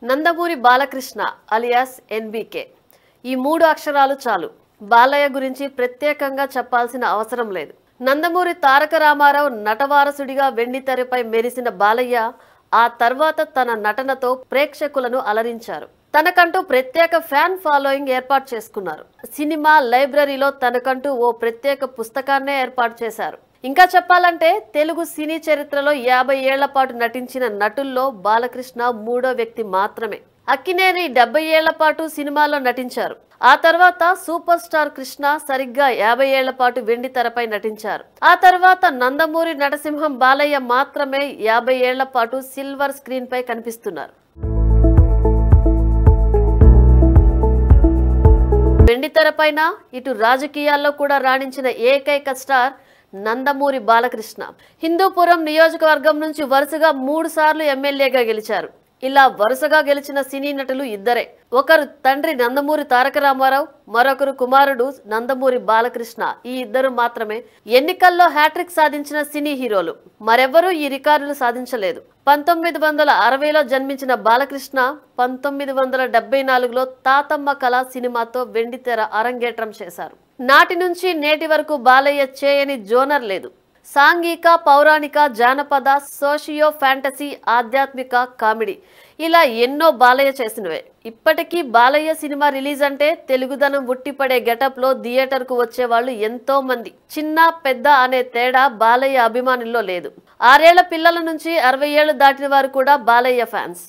Nandamuri Balakrishna alias NBK. ఈ 3 అక్షరాలు చాలు. బాలయ్య గురించి ప్రత్యేకంగా చెప్పాల్సిన అవసరం లేదు. నందమూరి తారక రామారావు నటవారసుడిగా వెండితెరపై మెరిసిన బాలయ్య ఆ తర్వాత తన నటనతో ప్రేక్షకులను అలరించారు. తనకంటూ ప్రత్యేక ఫ్యాన్ ఫాలోయింగ్ ఏర్పాటు చేసుకున్నారు. సినిమా లైబ్రరీలో తనకంటూ ఓ ప్రత్యేక పుస్తకాన్నే ఏర్పాటు చేశారు. ఇంకా చెప్పాలంటే తెలుగు సినీ చరిత్రలో 50 ఏళ్ల పాటు నటించిన నటుల్లో బాలకృష్ణ 3వ వ్యక్తి మాత్రమే. అక్కినేని 70 ఏళ్ల పాటు సినిమాలో నటించారు. ఆ తర్వాత సూపర్ స్టార్ కృష్ణ సరిగ్గా 50 ఏళ్ల పాటు వెండితెరపై నటించారు. ఆ తర్వాత నందమూరి నటసింహం బాలయ్య మాత్రమే 50 ఏళ్ల పాటు సిల్వర్ స్క్రీన్ పై కనిపిస్తున్నారు. వెండితెరపైన ఇటు రాజకీయాల్లో కూడా రాణించిన ఏకైక స్టార్ నందమూరి బాలకృష్ణ. హిందూపురం నియోజకవర్గం నుంచి వరుసగా 3 సార్లు ఎమ్మెల్యేగా గెలిచారు. ఇలా వరుసగా గెలిచిన సినీ నటులు ఇద్దరే. ఒకరు తండ్రి నందమూరి తారక రామారావు, మరొకరు కుమారుడు నందమూరి బాలకృష్ణ. ఈ ఇద్దరు మాత్రమే ఎన్నికల్లో హ్యాట్రిక్ సాధించిన సినీ హీరోలు. మరెవ్వరూ ఈ రికార్డులు సాధించలేదు. 1960లో జన్మించిన బాలకృష్ణ 1974లో తాతమ్మ కళ సినిమాతో వెండితెర అరంగేట్రం చేశారు. నాటి నుంచి నేటి వరకు బాలయ్య చేయని జోనర్ లేదు. సాంఘిక, పౌరాణిక, జానపద, సోషియో ఫ్యాంటసీ, ఆధ్యాత్మిక, కామెడీ ఇలా ఎన్నో బాలయ్య చేసినవే. ఇప్పటికీ బాలయ్య సినిమా రిలీజ్ అంటే తెలుగుదనం ఉట్టిపడే గెటప్ లో థియేటర్ కు వచ్చే వాళ్ళు ఎంతో మంది. చిన్న పెద్ద అనే తేడా బాలయ్య అభిమానుల్లో లేదు. 6 ఏళ్ల పిల్లల నుంచి 60 ఏళ్లు దాటిన వారు కూడా బాలయ్య ఫ్యాన్స్.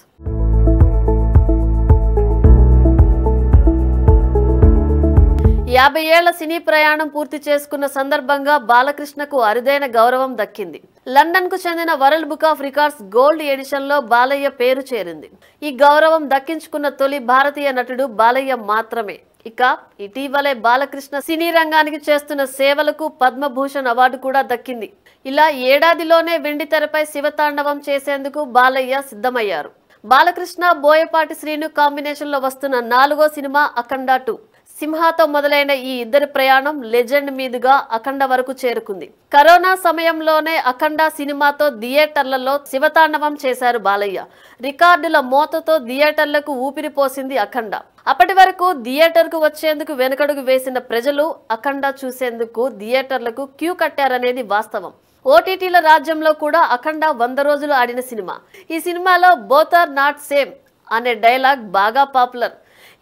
యాభై ఏళ్ల సినీ ప్రయాణం పూర్తి చేసుకున్న సందర్భంగా బాలకృష్ణకు అరుదైన గౌరవం దక్కింది. లండన్ కు చెందిన world book of records gold edition లో బాలయ్య పేరు చేరింది. ఈ గౌరవం దక్కించుకున్న తొలి భారతీయ నటుడు బాలయ్య మాత్రమే. ఇక ఇటీవలే బాలకృష్ణ సినీ రంగానికి చేస్తున్న సేవలకు పద్మభూషణ్ అవార్డు కూడా దక్కింది. ఇలా ఏడాదిలోనే వెండితెరపై శివతాండవం చేసేందుకు బాలయ్య సిద్ధమయ్యారు. బాలకృష్ణ, బోయపాటి శ్రీను కాంబినేషన్ లో వస్తున్న 4వ సినిమా అఖండ 2. సింహాతో మొదలైన ఈ ఇద్దరి ప్రయాణం లెజెండ్ మీదుగా అఖండ వరకు చేరుకుంది. కరోనా సమయంలోనే అఖండ సినిమాతో థియేటర్లలో శివతాండవం చేశారు బాలయ్య. రికార్డుల మోతతో థియేటర్లకు ఊపిరి పోసింది అఖండ. అప్పటి వరకు థియేటర్కు వచ్చేందుకు వెనుకడుగు వేసిన ప్రజలు అఖండ చూసేందుకు థియేటర్లకు క్యూ కట్టారనేది వాస్తవం. ఓటీటీల రాజ్యంలో కూడా అఖండ 100 రోజులు ఆడిన సినిమా. ఈ సినిమాలో బోత్ ఆర్ నాట్ సేమ్ అనే డైలాగ్ బాగా పాపులర్.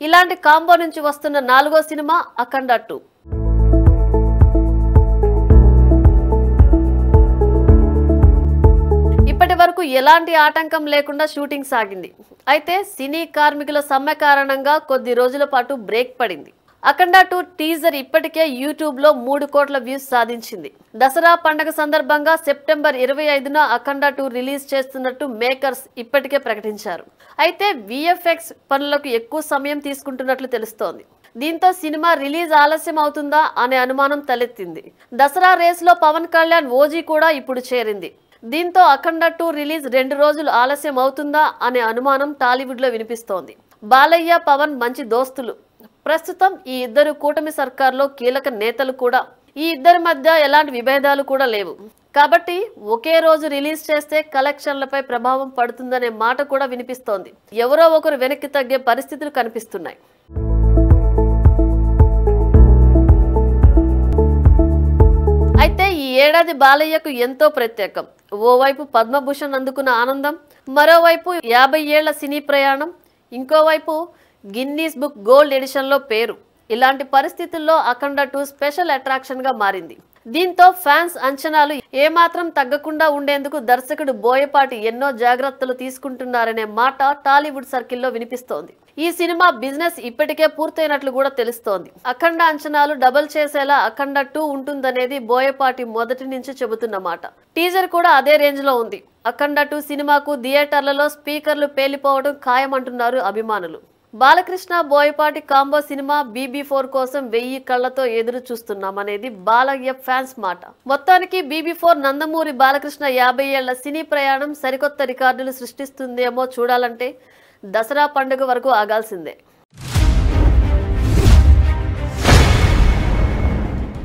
ఇలాంటి కాంబో నుంచి వస్తున్న 4వ సినిమా అఖండ 2. ఇప్పటి వరకు ఎలాంటి ఆటంకం లేకుండా షూటింగ్ సాగింది. అయితే సినీ కార్మికుల సమ్మె కారణంగా కొద్ది రోజుల పాటు బ్రేక్ పడింది. అఖండ 2 టీజర్ ఇప్పటికే యూట్యూబ్ లో 3 కోట్ల వ్యూస్ సాధించింది. దసరా పండుగ సందర్భంగా సెప్టెంబర్ 25న అఖండ 2 రిలీజ్ చేస్తున్నట్టు మేకర్స్ ఇప్పటికే ప్రకటించారు. అయితే విఎఫ్ఎక్స్ పనులకు ఎక్కువ సమయం తీసుకుంటున్నట్లు తెలుస్తోంది. దీంతో సినిమా రిలీజ్ ఆలస్యం అవుతుందా అనే అనుమానం తలెత్తింది. దసరా రేస్ లో పవన్ కళ్యాణ్ ఓజీ కూడా ఇప్పుడు చేరింది. దీంతో అఖండ 2 రిలీజ్ 2 రోజులు ఆలస్యం అవుతుందా అనే అనుమానం టాలీవుడ్ లో వినిపిస్తోంది. బాలయ్య, పవన్ మంచి దోస్తులు. ప్రస్తుతం ఈ ఇద్దరు కూటమి సర్కార్లో కీలక నేతలు కూడా. ఈ ఇద్దరి మధ్య ఎలాంటి విభేదాలు కూడా లేవు. కాబట్టి ఒకే రోజు రిలీజ్ చేస్తే కలెక్షన్లపై ప్రభావం పడుతుందనే మాట కూడా వినిపిస్తోంది. ఎవరో ఒకరు వెనక్కి తగ్గే పరిస్థితులు కనిపిస్తున్నాయి. అయితే ఈ ఏడాది బాలయ్యకు ఎంతో ప్రత్యేకం. ఓవైపు పద్మభూషణ్ అందుకున్న ఆనందం, మరోవైపు 50 ఏళ్ల సినీ ప్రయాణం, ఇంకోవైపు గిన్నీస్ బుక్ గోల్డ్ ఎడిషన్ లో పేరు. ఇలాంటి పరిస్థితుల్లో అఖండ 2 స్పెషల్ అట్రాక్షన్ గా మారింది. దీంతో ఫ్యాన్స్ అంచనాలు ఏమాత్రం తగ్గకుండా ఉండేందుకు దర్శకుడు బోయపాటి ఎన్నో జాగ్రత్తలు తీసుకుంటున్నారనే మాట టాలీవుడ్ సర్కిల్లో వినిపిస్తోంది. ఈ సినిమా బిజినెస్ ఇప్పటికే పూర్తయినట్లు కూడా తెలుస్తోంది. అఖండ అంచనాలు డబల్ చేసేలా అఖండ 2 ఉంటుందనేది బోయపాటి మొదటి నుంచి చెబుతున్న మాట. టీజర్ కూడా అదే రేంజ్ లో ఉంది. అఖండ 2 సినిమాకు థియేటర్లలో స్పీకర్లు పేలిపోవడం ఖాయమంటున్నారు అభిమానులు. Balakrishna, Boyapati combo cinema BB4 కోసం 1000 కళ్లతో ఎదురు చూస్తున్నామనేది బాలయ్య ఫ్యాన్స్ మాట. మొత్తానికి BB4 నందమూరి బాలకృష్ణ 50 ఏళ్ల సినీ ప్రయాణం సరికొత్త రికార్డులు సృష్టిస్తుందేమో చూడాలంటే దసరా పండుగ వరకు ఆగాల్సిందే.